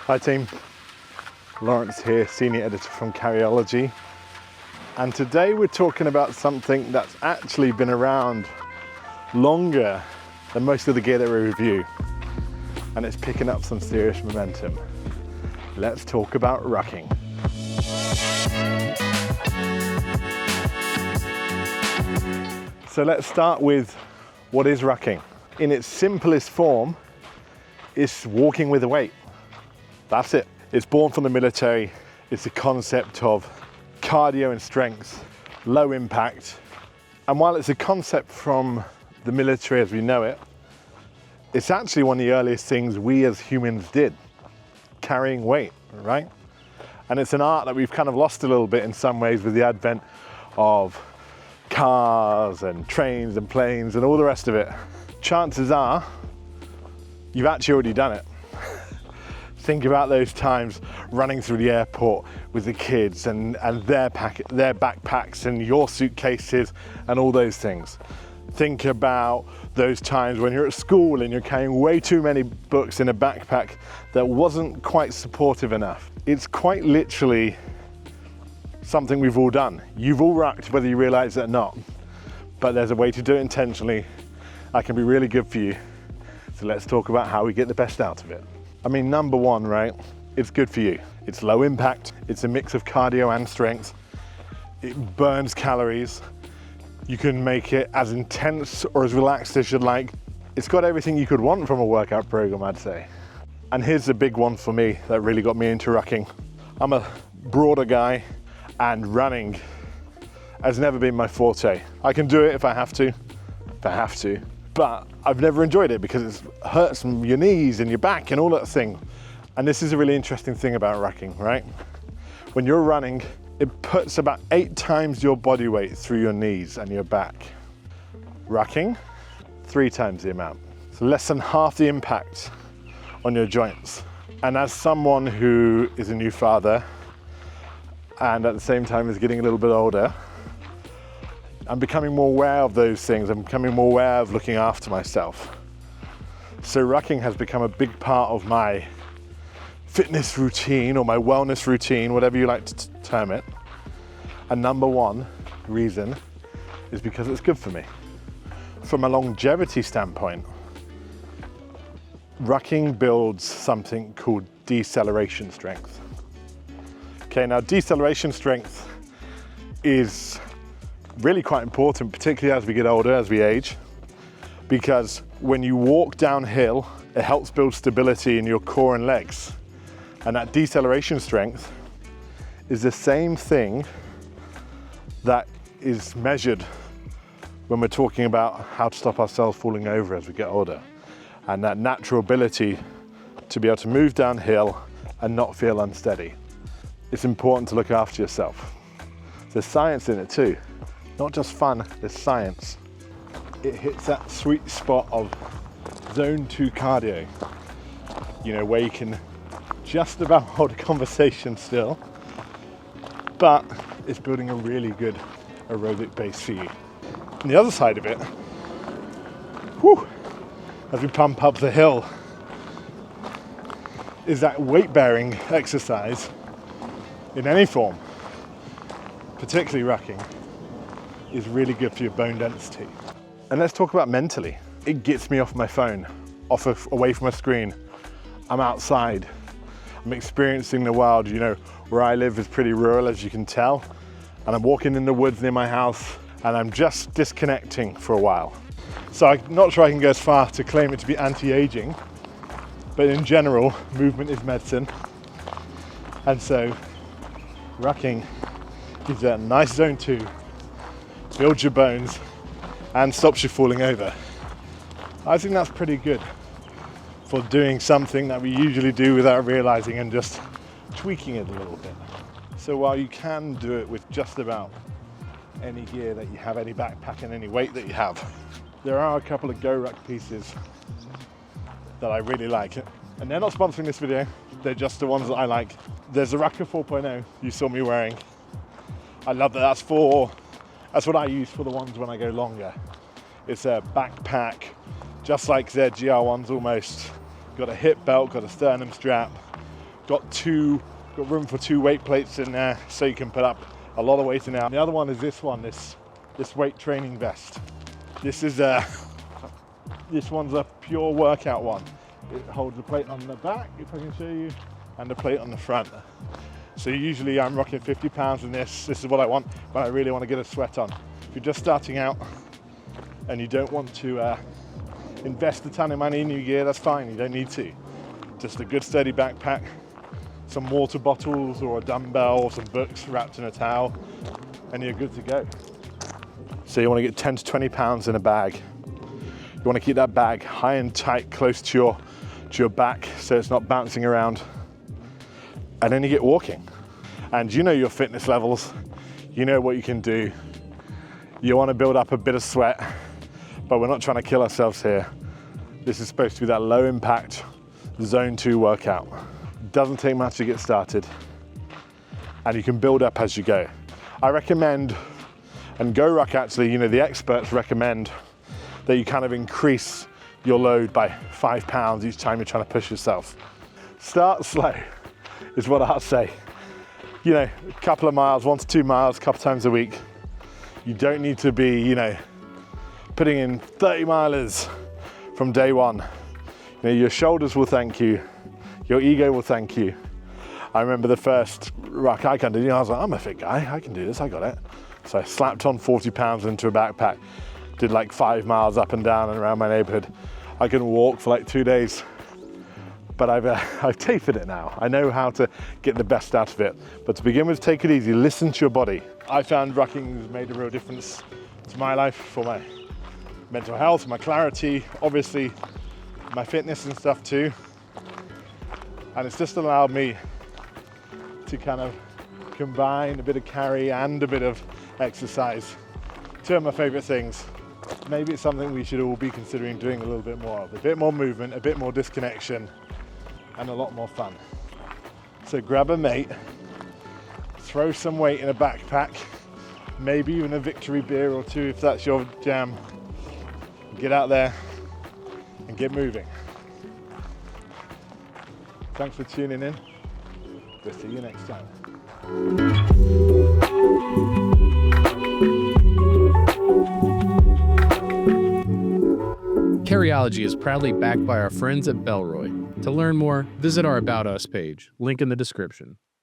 Hi team, Lawrence here, Senior Editor from Carryology, and today we're talking about something that's actually been around longer than most of the gear that we review, and it's picking up some serious momentum. Let's talk about rucking. So let's start with what is rucking. In its simplest form, it's walking with a weight. That's it. It's born from the military. It's the concept of cardio and strength, low impact. And while it's a concept from the military as we know it, it's actually one of the earliest things we as humans did, carrying weight, right? And it's an art that we've kind of lost a little bit in some ways with the advent of cars and trains and planes and all the rest of it. Chances are you've actually already done it. Think about those times running through the airport with the kids and their backpacks and your suitcases and all those things. Think about those times when you're at school and you're carrying way too many books in a backpack that wasn't quite supportive enough. It's quite literally something we've all done. You've all rucked whether you realize it or not, but there's a way to do it intentionally that can be really good for you. So let's talk about how we get the best out of it. I mean, number one, right? It's good for you. It's low impact. It's a mix of cardio and strength. It burns calories. You can make it as intense or as relaxed as you'd like. It's got everything you could want from a workout program, I'd say. And here's the big one for me that really got me into rucking. I'm a broader guy and running has never been my forte. I can do it if I have to, but I've never enjoyed it because it hurts your knees and your back and all that thing. And this is a really interesting thing about rucking, right? When you're running, it puts about 8 times your body weight through your knees and your back. Rucking, 3 times the amount. So less than half the impact on your joints. And as someone who is a new father and at the same time is getting a little bit older, I'm becoming more aware of those things. I'm becoming more aware of looking after myself. So rucking has become a big part of my fitness routine or my wellness routine, whatever you like to term it. And number one reason is because it's good for me. From a longevity standpoint, rucking builds something called deceleration strength. Okay, now deceleration strength is really quite important, particularly as we get older, as we age, because when you walk downhill, it helps build stability in your core and legs. And that deceleration strength is the same thing that is measured when we're talking about how to stop ourselves falling over as we get older. And that natural ability to be able to move downhill and not feel unsteady. It's important to look after yourself. There's science in it too. Not just fun, there's science. It hits that sweet spot of zone 2 cardio, where you can just about hold a conversation still, but it's building a really good aerobic base for you. And the other side of it, as we pump up the hill, is that weight-bearing exercise in any form, particularly rucking, is really good for your bone density. And let's talk about mentally. It gets me off my phone, away from a screen. I'm outside. I'm experiencing the world. Where I live is pretty rural, as you can tell. And I'm walking in the woods near my house and I'm just disconnecting for a while. So I'm not sure I can go as far to claim it to be anti-aging, but in general, movement is medicine. And so rucking gives that nice zone 2, builds your bones and stops you falling over. I think that's pretty good for doing something that we usually do without realizing and just tweaking it a little bit. So while you can do it with just about any gear that you have, any backpack and any weight that you have, there are a couple of Go Ruck pieces that I really like. And they're not sponsoring this video, they're just the ones that I like. There's a Rucker 4.0 you saw me wearing. I love that. That's what I use for the ones when I go longer. It's a backpack, just like their GR ones almost. Got a hip belt, got a sternum strap, got room for 2 weight plates in there, so you can put up a lot of weight in there. And the other one is this one, this weight training vest. This is this one's a pure workout one. It holds a plate on the back, if I can show you, and a plate on the front. So usually I'm rocking 50 pounds in this. This is what I want when I really want to get a sweat on. If you're just starting out and you don't want to invest a ton of money in your gear, that's fine, you don't need to. Just a good sturdy backpack, some water bottles or a dumbbell or some books wrapped in a towel, and you're good to go. So you want to get 10 to 20 pounds in a bag. You want to keep that bag high and tight, close to your back, so it's not bouncing around. And then you get walking. And you know your fitness levels, you know what you can do. You want to build up a bit of sweat, but we're not trying to kill ourselves here. This is supposed to be that low impact zone 2 workout. It doesn't take much to get started, and you can build up as you go. I recommend, and GoRuck actually, you know, the experts recommend that you kind of increase your load by 5 pounds each time you're trying to push yourself. Start slow is what I'll say. You know, a couple of miles, 1 to 2 miles, a couple times a week. You don't need to be, you know, putting in 30 milers from day one. You know, your shoulders will thank you. Your ego will thank you. I remember the first ruck I did, you know, I was like, I'm a fit guy, I can do this, I got it. So I slapped on 40 pounds into a backpack, did like 5 miles up and down and around my neighborhood. I can walk for like 2 days. But I've tapered it now. I know how to get the best out of it. But to begin with, take it easy, listen to your body. I found rucking has made a real difference to my life, for my mental health, my clarity, obviously my fitness and stuff too. And it's just allowed me to kind of combine a bit of carry and a bit of exercise. 2 of my favorite things. Maybe it's something we should all be considering doing a little bit more of. A bit more movement, a bit more disconnection, and a lot more fun. So grab a mate, throw some weight in a backpack, maybe even a Victory beer or 2 if that's your jam. Get out there and get moving. Thanks for tuning in. We'll see you next time. Carryology is proudly backed by our friends at Bellroy. To learn more, visit our About Us page, link in the description.